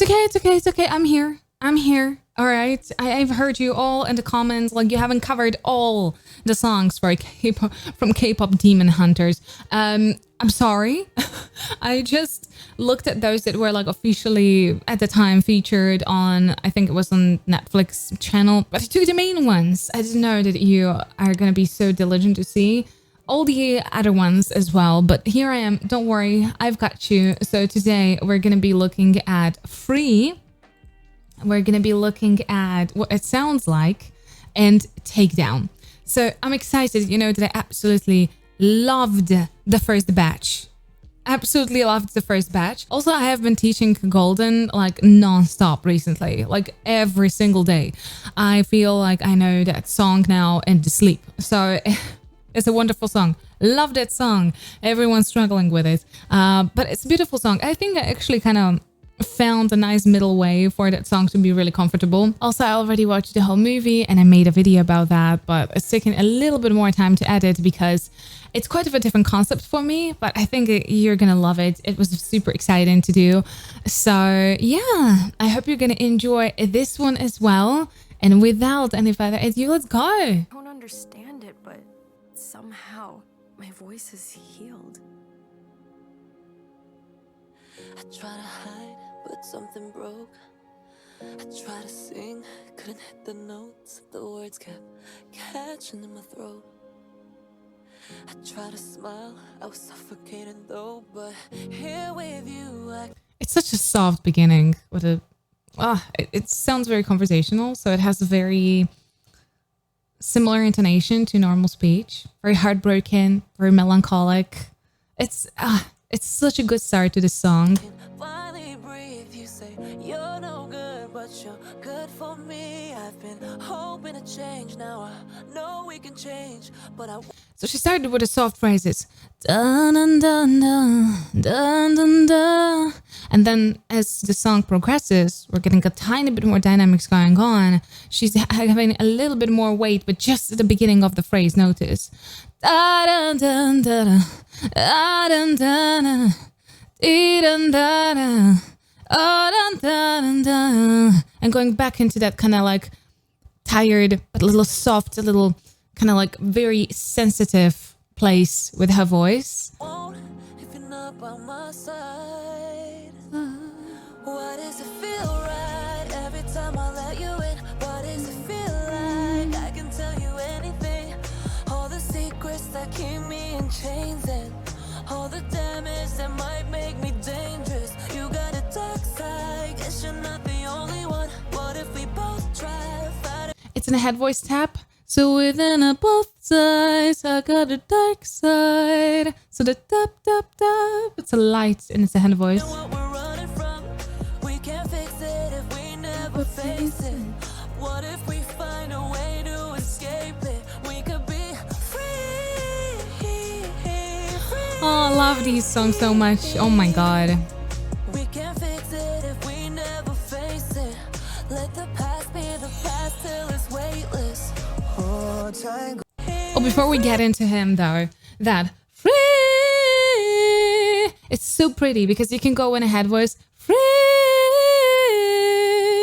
It's okay, it's okay, it's okay. I'm here. I'm here. All right. I've heard you all in the comments. Like, you haven't covered all the songs for K-pop, from K-pop Demon Hunters. I'm sorry. I just looked at those that were like officially at the time featured on, I think it was on Netflix channel, but I took the main ones. I didn't know that you are going to be so diligent to see all the other ones as well, but here I am. Don't worry, I've got you. So today we're going to be looking at Free. We're going to be looking at what it sounds like and Takedown. So I'm excited, you know, that I absolutely loved the first batch. Absolutely loved the first batch. Also, I have been teaching Golden like non-stop recently, like every single day. I feel like I know that song now and to sleep. So it's a wonderful song. Love that song. Everyone's struggling with it. But it's a beautiful song. I think I actually kind of found a nice middle way for that song to be really comfortable. Also, I already watched the whole movie and I made a video about that, but it's taken a little bit more time to edit because it's quite of a different concept for me, but I think you're gonna love it. It was super exciting to do. So yeah, I hope you're gonna enjoy this one as well. And without any further ado, let's go. I don't understand it, but somehow my voice is healed. I try to hide, but something broke. I try to sing, couldn't hit the notes. The words kept catching in my throat. I try to smile, I was suffocating though. But here with you, It's such a soft beginning with a... it sounds very conversational, so it has a very similar intonation to normal speech. Very heartbroken, very melancholic. It's such a good start to the song. finally breathe. You say you're no good, but you're good for me. I've been hoping to change. Now I know we can change, but So she started with the soft phrases. Dun, dun, dun, dun, dun, dun, dun. And then as the song progresses, we're getting a tiny bit more dynamics going on. She's having a little bit more weight, but just at the beginning of the phrase, notice. Da, dun, dun, dun, da, dun, dun, dun, dee, dun, dun, dun, oh, dun, dun, dun, dun. And going back into that kind of like tired, but a little soft, a little kind of like very sensitive place with her voice. if you're not by my side, why does it feel right every time I let you in? Why does it feel like I can tell you anything? All the secrets that keep me in chains and all the damage that might make me dangerous. You got a dark side, guess you're not the only one. What if we both try fight? It's in a head voice tap. So within both sides, I got a dark side. So the tap, tap, tap. It's a light and it's a head voice. What we're running from, we can't fix it if we never face it. What if we find a way to escape it? We could be free, free. Oh, I love these songs so much. Oh my god. We can't fix it if we never face it. Let the past be the past till it's weightless. Oh, before we get into him though, that free, it's so pretty because you can go in a head voice, free.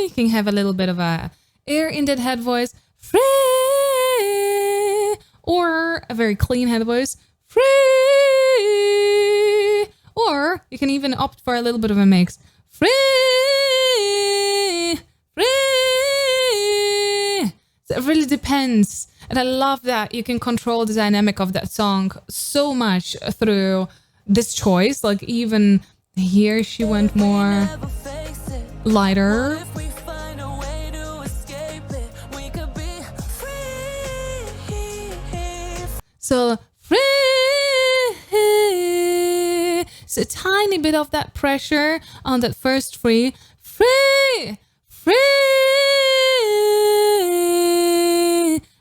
You can have a little bit of a air in that head voice, free, or a very clean head voice, free, or you can even opt for a little bit of a mix, free, free. So it really depends. And I love that you can control the dynamic of that song so much through this choice. Like even here she went more lighter. So free. So a tiny bit of that pressure on that first free. Free. Free.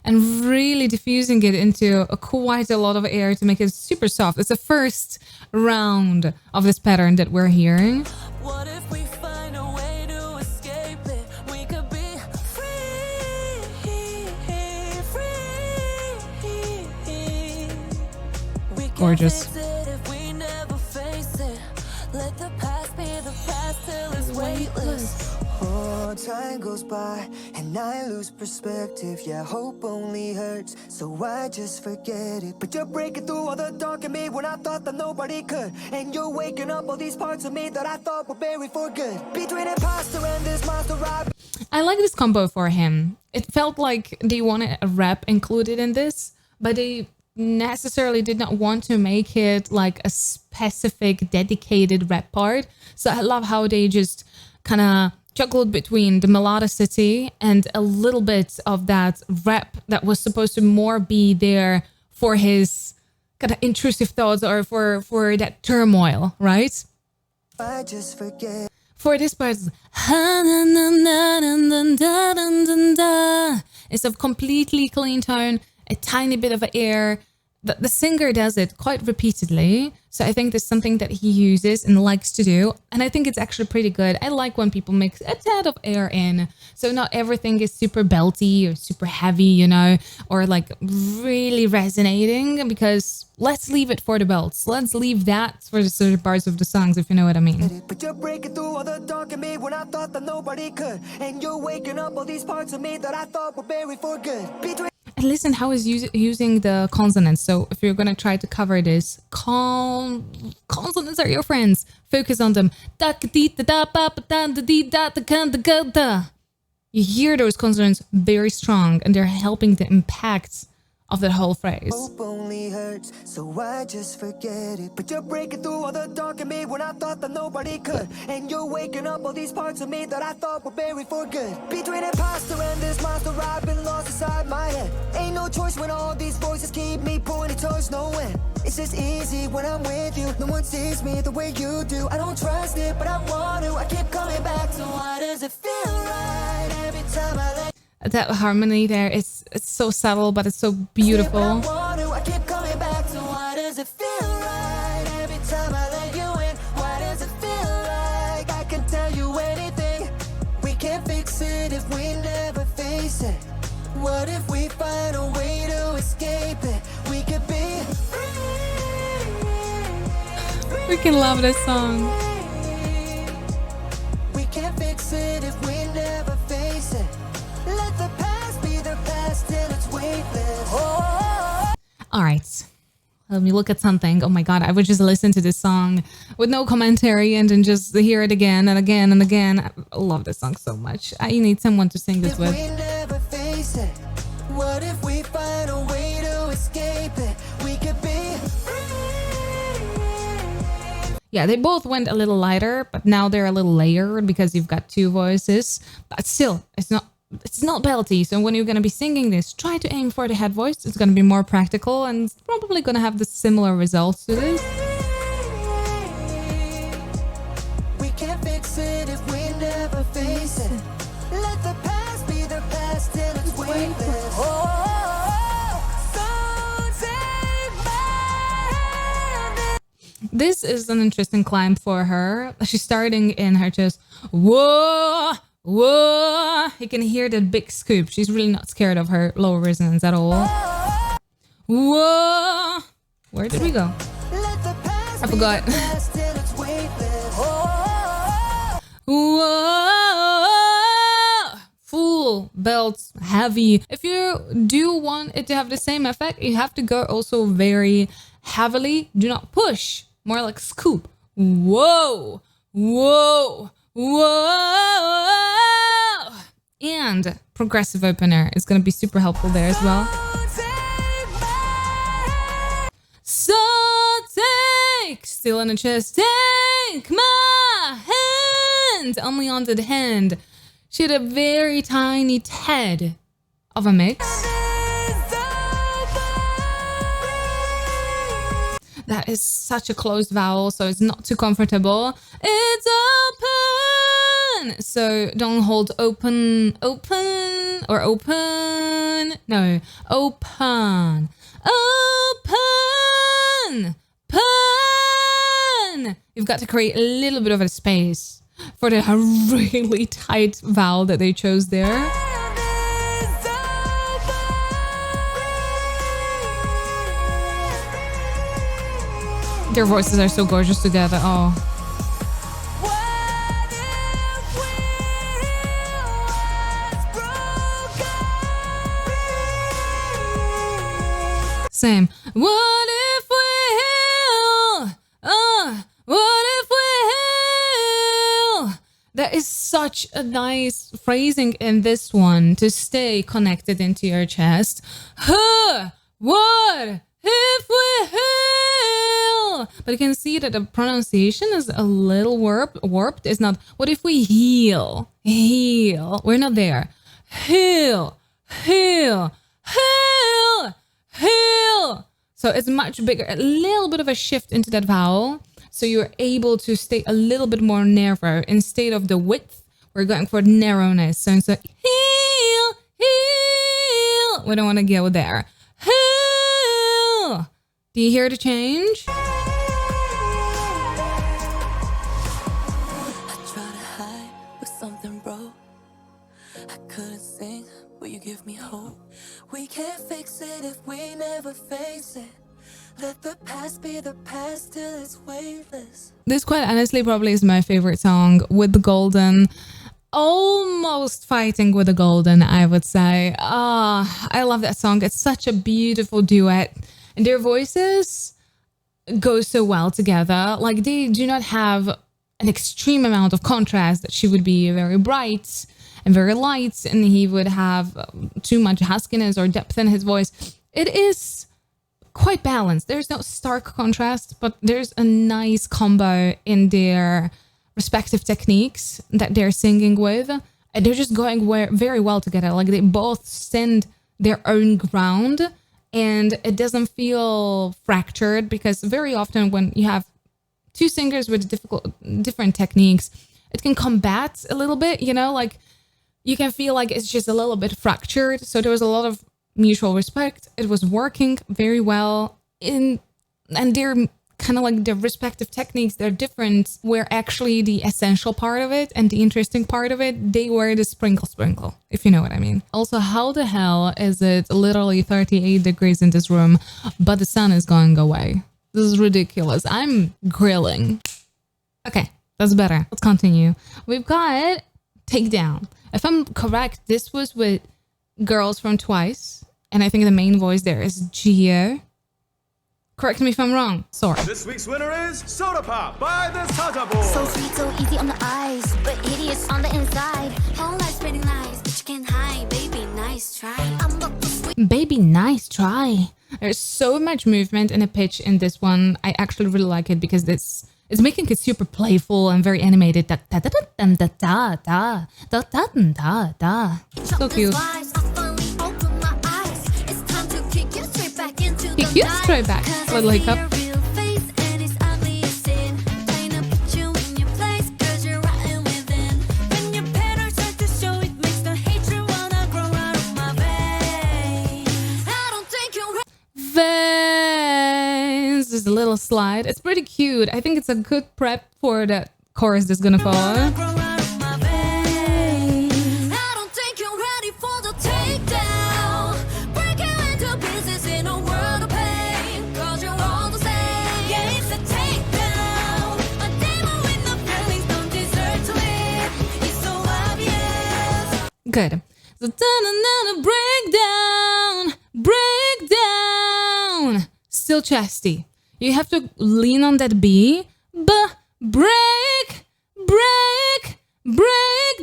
And really diffusing it into quite a lot of air to make it super soft. It's the first round of this pattern that we're hearing. What if we find a way to escape it? We could be free, free. We Gorgeous. can't fix it if we never face it. Let the past be the past till it's weightless. Oh, time goes by and I lose perspective. Yeah, hope only hurts, so I just forget it. But you're breaking through all the dark in me when I thought that nobody could. And you're waking up all these parts of me that I thought were buried for good. Between imposter and this monster I like this combo for him. It felt like they wanted a rap included in this, but they necessarily did not want to make it like a specific dedicated rap part. So I love how they just kind of juggled between the melodicity and a little bit of that rap that was supposed to more be there for his kind of intrusive thoughts or for that turmoil, right? I just forget. For this part, it's a completely clean tone, a tiny bit of air. The singer does it quite repeatedly. So I think that's something that he uses and likes to do. And I think it's actually pretty good. I like when people mix a tad of air in. So not everything is super belty or super heavy, you know, or like really resonating, because let's leave it for the belts. Let's leave that for the certain parts of the songs, if you know what I mean. But you're breaking through all the dark in me when I thought that nobody could. And you're waking up all these parts of me that I thought were buried for good. And listen how he's using the consonants. So if you're going to try to cover this, consonants are your friends. Focus on them. You hear those consonants very strong, and they're helping the impact of that whole phrase. Hope only hurts, so I just forget it. But you're breaking through all the dark in me when I thought that nobody could. And you're waking up all these parts of me that I thought were buried for good. Between imposter and this monster, I've been lost inside my head. Ain't no choice when all these voices keep me pointing towards no end. It's just easy when I'm with you. No one sees me the way you do. I don't trust it, but I want to. I keep coming back to why does it feel right every time I let that harmony there is, it's so subtle, but it's so beautiful. I keep coming back to why does it feel right every time I let you in? Why does it feel like I can tell you anything? We can't fix it if we never face it. What if we find a way to escape it? We could be Freaking love this song. We can't fix it if we never face it. Let the past be the past till it's weightless. All right, let me look at something. Oh my God, I would just listen to this song with no commentary and then just hear it again and again and again. I love this song so much. I need someone to sing this with. We never face it. What if we find a way to escape it? We could be. Yeah, they both went a little lighter, but now they're a little layered because you've got two voices. But still, it's not belty. So when you're going to be singing this, try to aim for the head voice. It's going to be more practical and it's probably going to have the similar results to this. We can't fix it if we never face it. Let the past be the past till it's weightless. This is an interesting climb for her. She's starting in her chest. Whoa, whoa. You can hear that big scoop. She's really not scared of her low resonance at all. Whoa. Where did we go? I forgot. Whoa. Full belt, heavy. If you do want it to have the same effect, you have to go also very heavily. Do not push. More like scoop. Whoa, whoa, whoa. And progressive opener is going to be super helpful there as well. So take, still in the chest, take my hand. Only on the hand. She had a very tiny tad of a mix. That is such a closed vowel, so it's not too comfortable. It's open! So don't hold open, open, or open. No, open. Open! Pun! You've got to create a little bit of a space for the really tight vowel that they chose there. Their voices are so gorgeous together. Oh. same. What if we heal? What if we heal? There is such a nice phrasing in this one to stay connected into your chest. What if we heal? But you can see that the pronunciation is a little warped. It's not, what if we heal? Heal. We're not there. Heal. Heal. Heal. Heal. So it's much bigger. A little bit of a shift into that vowel. So you're able to stay a little bit more narrow. Instead of the width, we're going for narrowness. So instead, heal. Heal. We don't want to go there. Heal. Do you hear the change? I try to hide, but something broke. I couldn't sing, but you give me hope. We can't fix it if we never face it. Let the past be the past till it's weightless. This quite honestly probably is my favorite song with the golden. Almost fighting with the golden, I would say. I love that song. It's such a beautiful duet. And their voices go so well together. Like, they do not have an extreme amount of contrast, that she would be very bright and very light, and he would have too much huskiness or depth in his voice. It is quite balanced. There's no stark contrast, but there's a nice combo in their respective techniques that they're singing with. And they're just going very well together. Like, they both stand their own ground, and it doesn't feel fractured, because very often when you have two singers with different techniques, it can combat a little bit, you know, like you can feel like it's just a little bit fractured. So there was a lot of mutual respect. It was working very well and they're kind of like their respective techniques, they're different, where actually the essential part of it and the interesting part of it, they were the sprinkle, if you know what I mean. Also, how the hell is it literally 38 degrees in this room, but the sun is going away? This is ridiculous. I'm grilling. Okay, that's better. Let's continue. We've got Takedown. If I'm correct, this was with girls from Twice, and I think the main voice there is Gio. Correct me if I'm wrong. Sorry. This week's winner is Soda Pop by the Saja Boys. So sweet, so easy on the eyes, but hideous on the inside. Whole life spreading lies, but you can't hide. Baby, nice try. I'm up to sweet. Baby, nice try. There's so much movement and a pitch in this one. I actually really like it because it's making it super playful and very animated. Da da da da da da da da da da da. So cute. Kick you straight back. Little hiccup. There's a little slide. It's pretty cute. I think it's a good prep for the chorus that's gonna follow. Good. So breakdown. Still chesty. You have to lean on that B. Break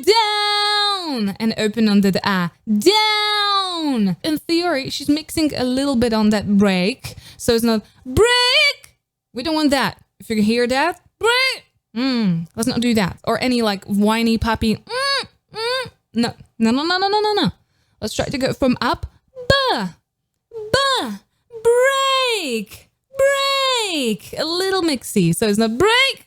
down. And open on the A. Down. In theory, she's mixing a little bit on that break. So it's not break. We don't want that. If you hear that, break. Let's not do that. Or any like whiny puppy. No. Let's try to go from up. Break. A little mixy. So it's not break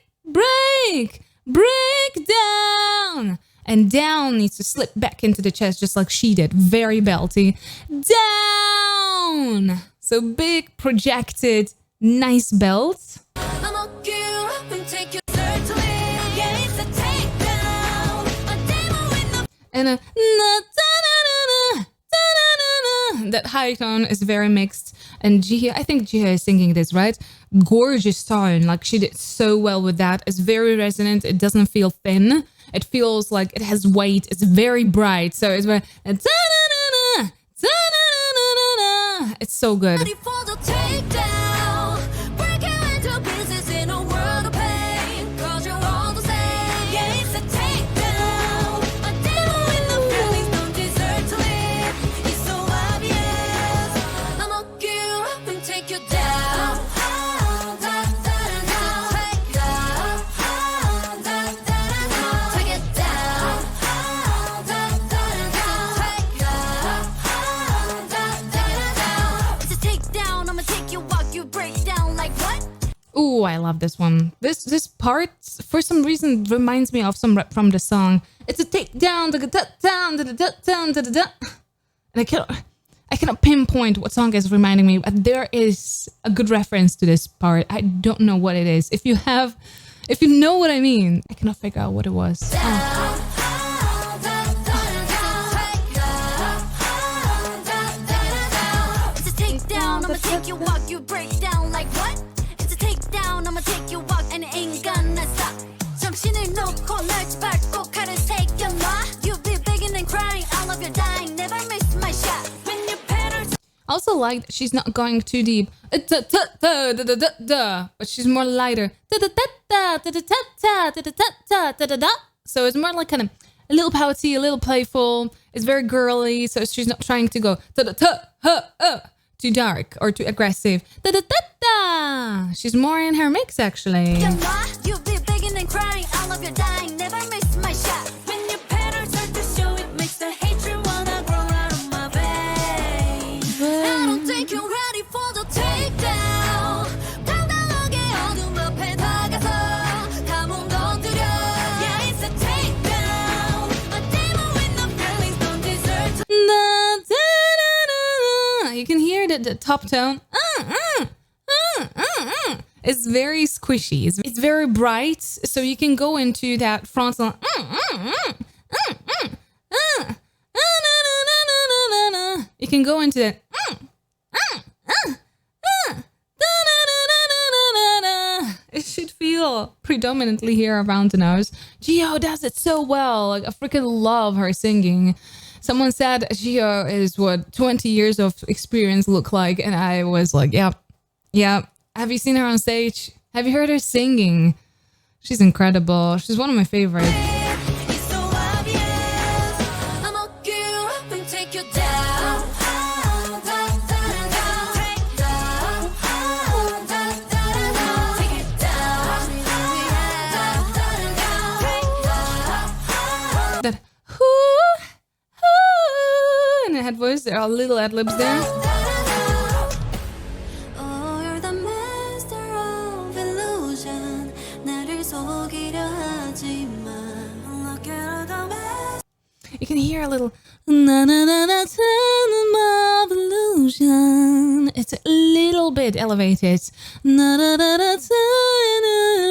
down. And down needs to slip back into the chest just like she did. Very belty. Down. So big, projected, nice belt. And that high tone is very mixed. And Jihyo, I think Jihyo is singing this, right? Gorgeous tone. Like, she did so well with that. It's very resonant. It doesn't feel thin. It feels like it has weight. It's very bright. So it's very... It's so good. I love this one. This part, for some reason, reminds me of some rap from the song. It's a takedown, and I cannot pinpoint what song is reminding me, but there is a good reference to this part. I don't know what it is. If you know what I mean, I cannot figure out what it was. It's a takedown, I'ma take you walk, you break down like what? It's a takedown, I'ma take you walk, and it ain't gonna stop. 정신을 놓고 날 밟고 칼을 새겨놔. You be begging and crying, I love you dying, never miss my shot. When your patterns. I also like that she's not going too deep, but she's more lighter. So it's more like kind of a little pouty, a little playful. It's very girly, so she's not trying to go too dark or too aggressive. She's more in her mix, actually. You be begging and crying, I love you dying, never miss my shot. When your patterns start to show, it makes the hatred wanna grow out of my veins. I don't think you're ready for the takedown. 당당하게 어둠 앞에 다가서 감은 건드려. Yeah, it's a takedown. A demon with no feelings don't deserve to. You can hear the top tone. It's very squishy. It's very bright, so you can go into that frontal. You can go into that. It should feel predominantly here around the nose. Gio does it so well. Like, I freaking love her singing. Someone said Gio is what 20 years of experience look like, and I was like, yeah. Have you seen her on stage? Have you heard her singing? She's incredible. She's one of my favorites. It's so obvious. I'ma get you up and take you down. Take it down. That and the head voice. There are little ad libs there. Oh, you're the master of illusion. 나를 속이려 하지마. Look at the best. You can hear a little na na na na of illusion. It's a little bit elevated. Na na na na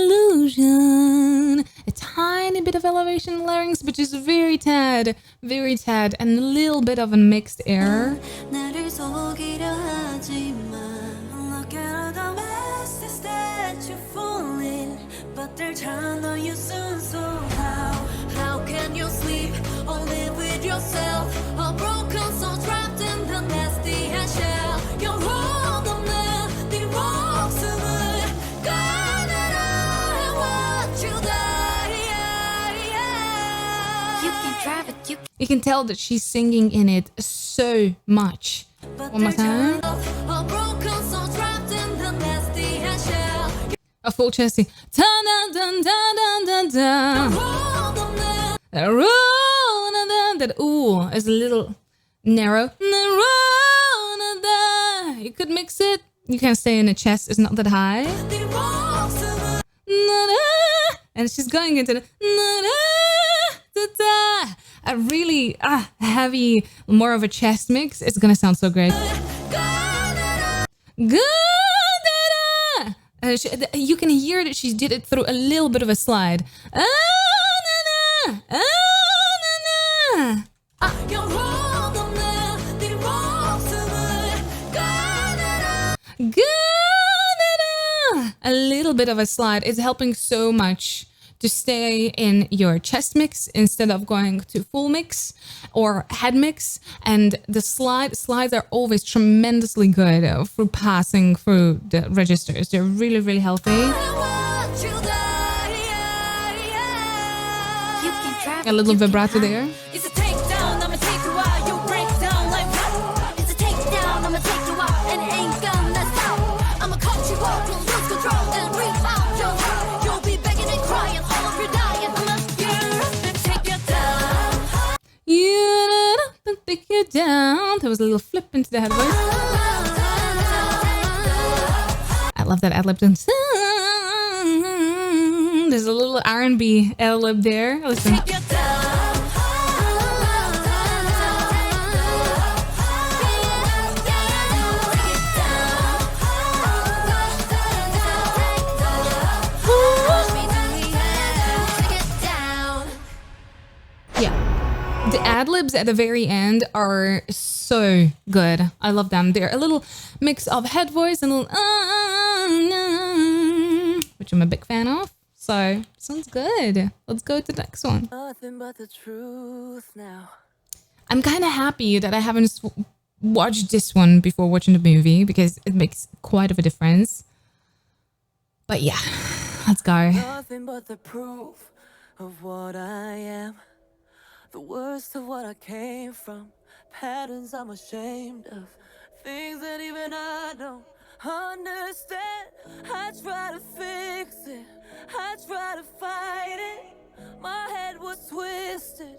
illusion. A tiny bit of elevation in the larynx, but just very tad, and a little bit of a mixed air. 나를 속이려 하지마. Look at the mess that you fall in, but they're trying on you soon. So how can you sleep or live with yourself? A broken soul trapped in the nasty shell. You're wrong on the wrong summer. 가느라 what you die. You can drive it, you. You can tell that she's singing in it so much. One more time. A broken soul trapped in the nasty shell. A full chesty. Dun dun dun dun dun dun. Wrong on the. That ooh is a little narrow. You could mix it. You can stay in the chest. It's not that high. And she's going into the a really heavy, more of a chest mix. It's gonna sound so great. You can hear that she did it through a little bit of a slide. A little bit of a slide is helping so much to stay in your chest mix instead of going to full mix or head mix. And the slides are always tremendously good for passing through the registers. They're really, really healthy. A little vibrato there. It's a takedown, I'ma take you out, you break down like what? It's a takedown, I'ma take you out, and it ain't gonna stop. I'ma cut you off, you'll lose control, then rebound your heart. You'll be begging and crying, all of you dying. I'ma get up and take you down. You up and take you down. There was a little flip into the head voice. I love that ad lib. There's a little R&B ad-lib there. Listen. Yeah, the ad-libs at the very end are so good. I love them. They're a little mix of head voice and a little which I'm a big fan of. So sounds good. Let's go to the next one. Nothing but the truth now. I'm kind of happy that I haven't watched this one before watching the movie because it makes quite of a difference. But yeah, let's go. Nothing but the proof of what I am. The worst of what I came from. Patterns I'm ashamed of. Things that even I don't understand. I try to fix it. I try to fight it. My head was twisted.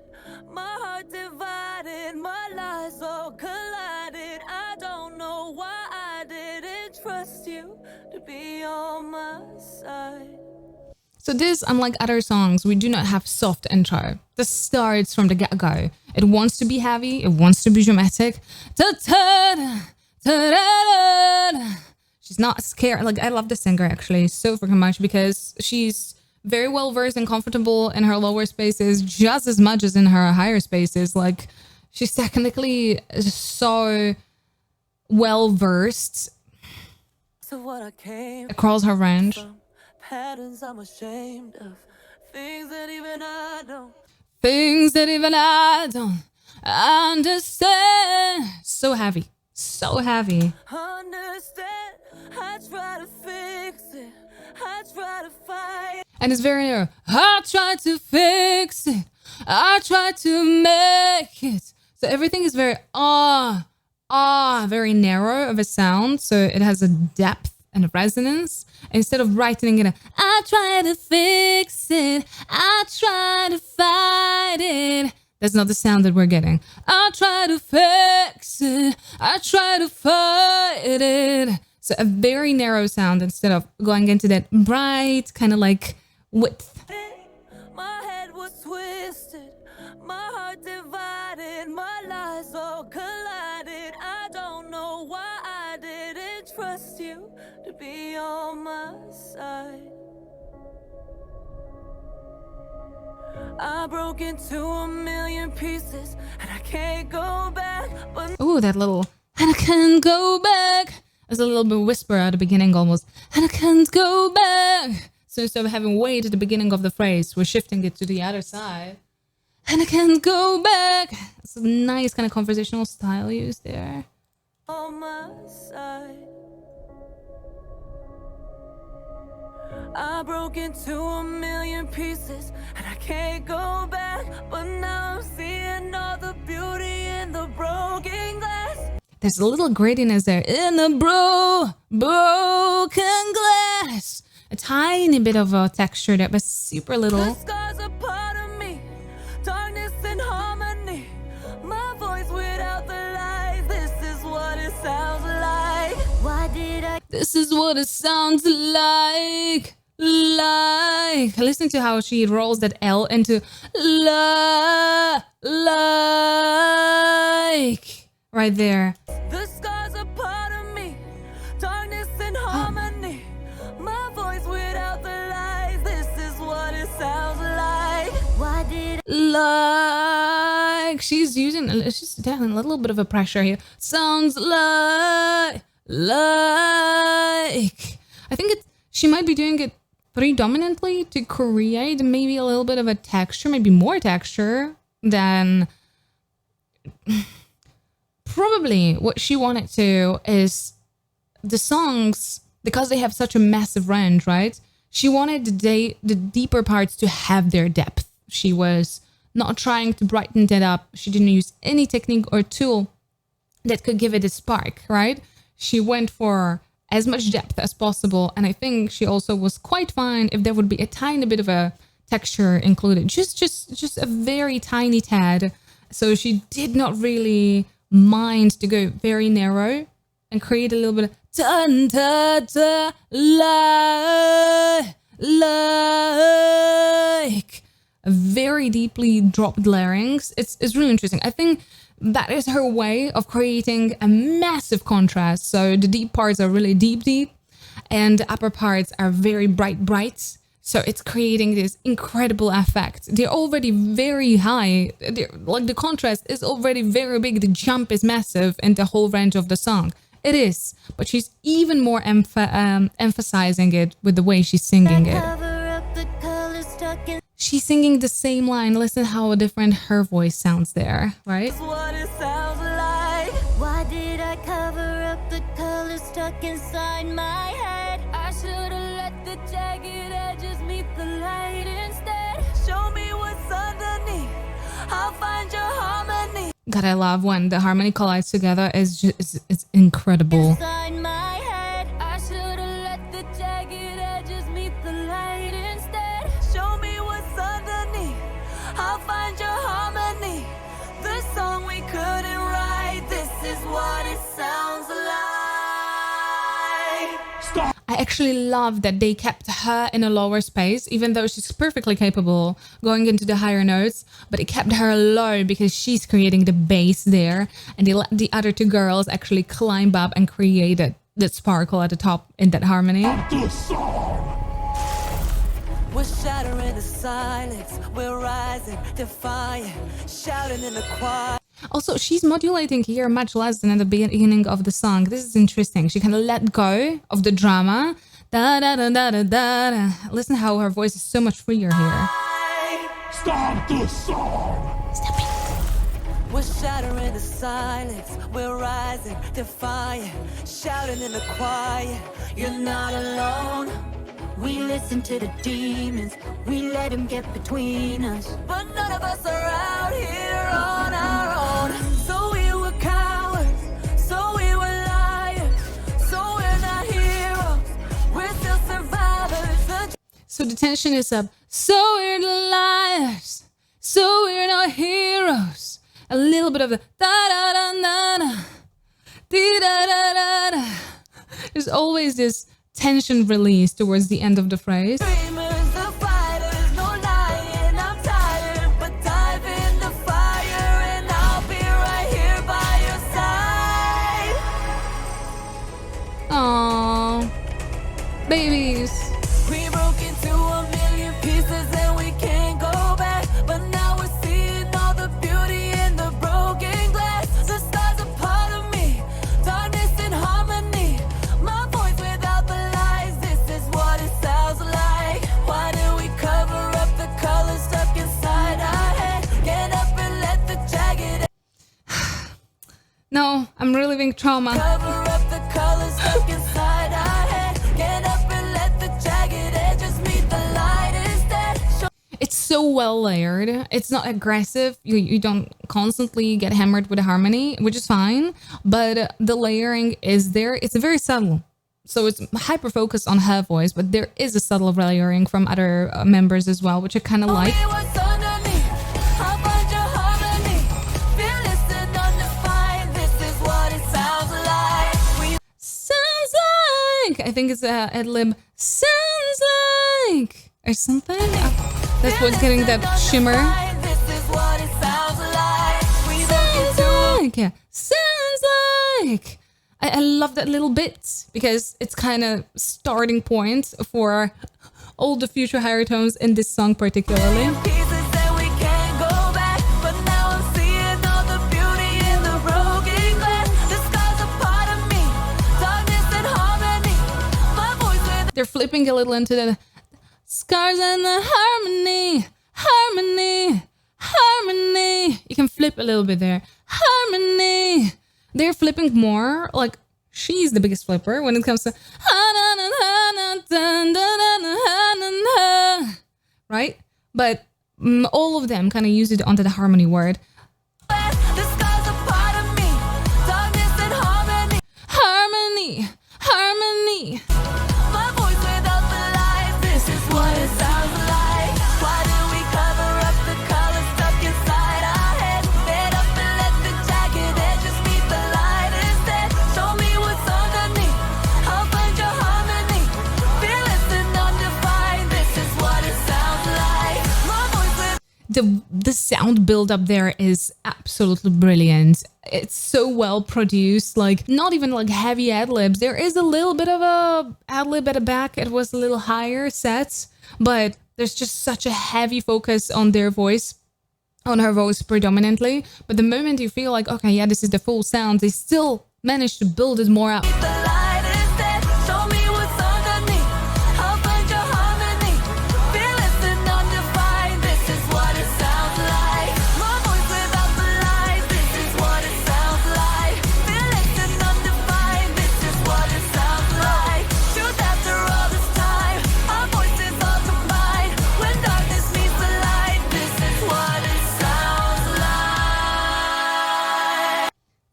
My heart divided. My lies all collided. I don't know why I didn't trust you to be on my side. So this, unlike other songs, we do not have soft intro. This starts from the get-go. It wants to be heavy. It wants to be dramatic. She's not scared. Like, I love the singer, actually, so freaking much because she's very well versed and comfortable in her lower spaces just as much as in her higher spaces. Like, she's technically so well versed across her range. Patterns I'm ashamed of. Things that even I don't understand. So heavy. So heavy. Understand. I try to fix it. I try to fight. And it's very narrow. I try to fix it. I try to make it. So everything is very very narrow of a sound. So it has a depth and a resonance. Instead of writing it, I try to fix it. I try to fight it. That's not the sound that we're getting. I try to fix it. I try to fight it. So a very narrow sound instead of going into that bright kind of like width. My head was twisted. My heart divided. My lies all collided. I don't know why I didn't trust you to be on my side. I broke into a million pieces and I can't go back. But ooh, that little and I can't go back. There's a little bit of whisper at the beginning almost. And I can't go back. So instead of having weight at the beginning of the phrase, we're shifting it to the other side. And I can't go back. It's a nice kind of conversational style used there. On my side. I broke into a million pieces and I can't go back. But now I'm seeing all the beauty in the broken glass. There's a little grittiness there in the broken glass. A tiny bit of a texture that was super little. The scars are part of me, darkness and harmony. My voice without the lies. This is what it sounds like. Why did I? This is what it sounds like. Listen to how she rolls that L into like right there. The scars are part of me, darkness and harmony. My voice without the lies. This is what it sounds like. Why did Like she's having a little bit of a pressure here. Sounds like I think she might be doing it predominantly to create maybe a little bit of a texture, maybe more texture than probably what she wanted to is the songs, because they have such a massive range, right? She wanted the deeper parts to have their depth. She was not trying to brighten that up. She didn't use any technique or tool that could give it a spark, right? She went for as much depth as possible. And I think she also was quite fine if there would be a tiny bit of a texture included. Just a very tiny tad. So she did not really mind to go very narrow and create a little bit of like very deeply dropped larynx. It's really interesting. I think that is her way of creating a massive contrast. So the deep parts are really deep, and the upper parts are very bright. So it's creating this incredible effect. They're already very high. Like the contrast is already very big. The jump is massive in the whole range of the song. It is, but she's even more emphasizing it with the way she's singing it. She's singing the same line. Listen how different her voice sounds there, right? What it sounds like. Why did I cover up the colors stuck inside my head? I should've let the jagged edges meet the light instead. Show me what's underneath. I'll find your harmony. God, I love when the harmony collides together. It's incredible. Inside my head, I should've let the jagged edges meet the light instead. Show me what's underneath. I'll find your harmony. The song we couldn't write. This is what it sounds like. I actually love that they kept her in a lower space, even though she's perfectly capable going into the higher notes, but it kept her low because she's creating the bass there, and they let the other two girls actually climb up and create that sparkle at the top in that harmony. We're shattering the silence. We're rising, defying, shouting in the quiet. Also, she's modulating here much less than at the beginning of the song. This is interesting. She kind of let go of the drama. Da, da, da, da, da, da. Listen how her voice is so much freer here. Stop the song! Stop it. We're shattering the silence. We're rising, defying, shouting in the quiet. You're not alone. We listen to the demons. We let them get between us. But none of us are out here on our own. So we were cowards. So we were liars. So we're not heroes. We're still survivors. So the tension is up. So we're the liars. So we're not heroes. A little bit of the da da da da da. Dee da da da da. There's always this tension release towards the end of the phrase. Dreamers, the fighters, no lying. I'm tired, but dive in the fire and I'll be right here by your side. Aww. Babies. We broke into a million pieces and we can't go back. But now we're seeing all the beauty in the broken glass. The stars are part of me, darkness and harmony. My voice without the lies, this is what it sounds like. Why do we cover up the colors stuck inside our head? Get up and let the jagged No, I'm reliving trauma. cover up the colors stuck inside our head. Get up and let the jagged edges meet the light instead. It's so well layered. It's not aggressive. You don't constantly get hammered with the harmony, which is fine. But the layering is there. It's very subtle. So it's hyper focused on her voice, but there is a subtle layering from other members as well, which I kind of like. Show me what's underneath. I'll find your harmony. Fearless and undefined. This is what it sounds like. Sounds like, I think it's a ad lib. Sounds like, or something. That's what's getting that shimmer. This is what it sounds like. We Sounds like, yeah. Sounds like. I love that little bit because it's kind of starting point for all the future higher tones in this song particularly. pieces and we can't go back. But now I'm seeing all the beauty in the broken glass. The scars are part of me, darkness and harmony. My voice with They're flipping a little into the scars and the harmony, harmony, harmony. You can flip a little bit there. Harmony. They're flipping more, like she's the biggest flipper when it comes to right? But all of them kind of use it onto the harmony word. the scars are part of me, darkness and harmony. Harmony, harmony. My voice without the lies, this is what it sounds like. Why do we cover up the colors stuck inside our head? Get up and let the jagged edges meet the light instead. Show me what's underneath. I'll find your harmony. Fearless and undefined. sound build up there is absolutely brilliant. It's so well produced, like not even like heavy ad-libs. There is a little bit of a ad-lib at the back. It was a little higher set, but there's just such a heavy focus on their voice, on her voice predominantly. But the moment you feel like, okay, yeah, this is the full sound, they still manage to build it more up.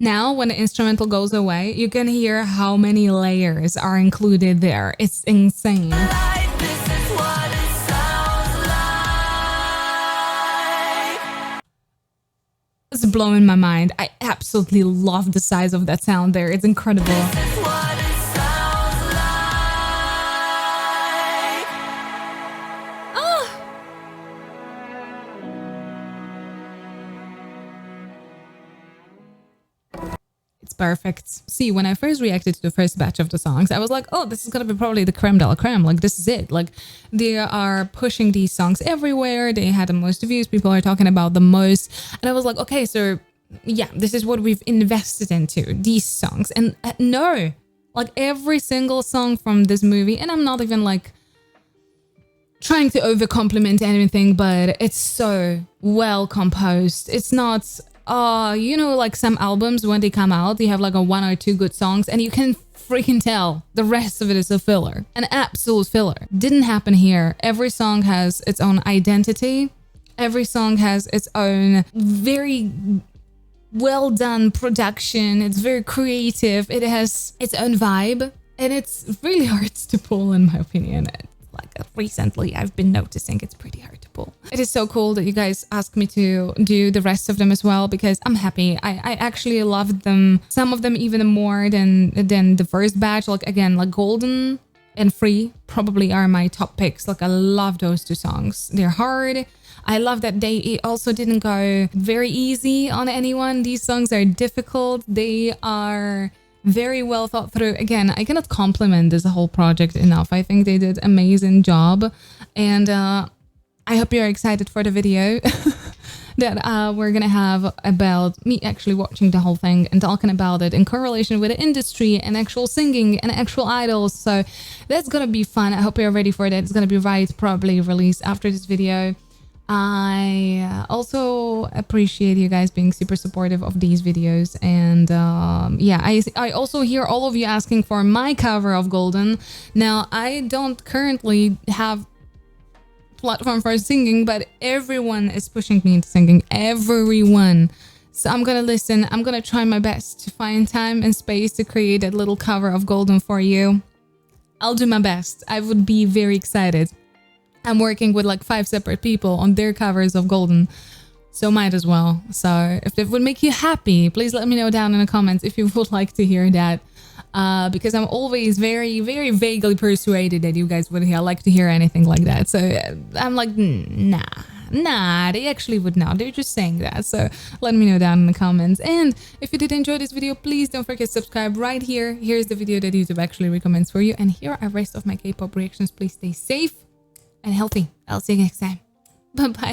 Now, when the instrumental goes away, you can hear how many layers are included there. It's insane. It's blowing my mind. I absolutely love the size of that sound there. It's incredible. Perfect. See, when I first reacted to the first batch of the songs, I was like, oh, this is gonna be probably the creme de la creme. Like, this is it. Like, they are pushing these songs everywhere. They had the most views. People are talking about the most. And I was like, okay, so yeah, this is what we've invested into, these songs. And no, like every single song from this movie, and I'm not even like trying to over compliment anything, but it's so well composed. It's not you know, like some albums when they come out, they have like a 1 or 2 good songs and you can freaking tell the rest of it is a filler, an absolute filler. Didn't happen here. Every song has its own identity. Every song has its own very well done production. It's very creative. It has its own vibe and it's really hard to pull, in my opinion. Like recently I've been noticing it's pretty hard to pull. It is so cool that you guys asked me to do the rest of them as well, because I'm happy. I actually loved them, some of them even more than the first batch. Like again, like Golden and Free probably are my top picks. Like I love those 2 songs. They're hard. I love that they also didn't go very easy on anyone. These songs are difficult. They are very well thought through. Again, I cannot compliment this whole project enough. I think they did an amazing job, and I hope you're excited for the video that we're gonna have about me actually watching the whole thing and talking about it in correlation with the industry and actual singing and actual idols. So that's gonna be fun. I hope you're ready for that. It's gonna be probably released after this video. I also appreciate you guys being super supportive of these videos, and yeah, I also hear all of you asking for my cover of Golden. Now, I don't currently have platform for singing, but everyone is pushing me into singing, everyone. So I'm gonna listen. I'm gonna try my best to find time and space to create a little cover of Golden for you. I'll do my best. I would be very excited. I'm working with like 5 separate people on their covers of Golden, so might as well. So if it would make you happy, please let me know down in the comments if you would like to hear that, because I'm always very, very vaguely persuaded that you guys would like to hear anything like that. So I'm like, nah, they actually would not. They're just saying that. So let me know down in the comments. And if you did enjoy this video, please don't forget to subscribe right here. Here's the video that YouTube actually recommends for you. And here are the rest of my K-pop reactions. Please stay safe and healthy. I'll see you next time. Bye-bye.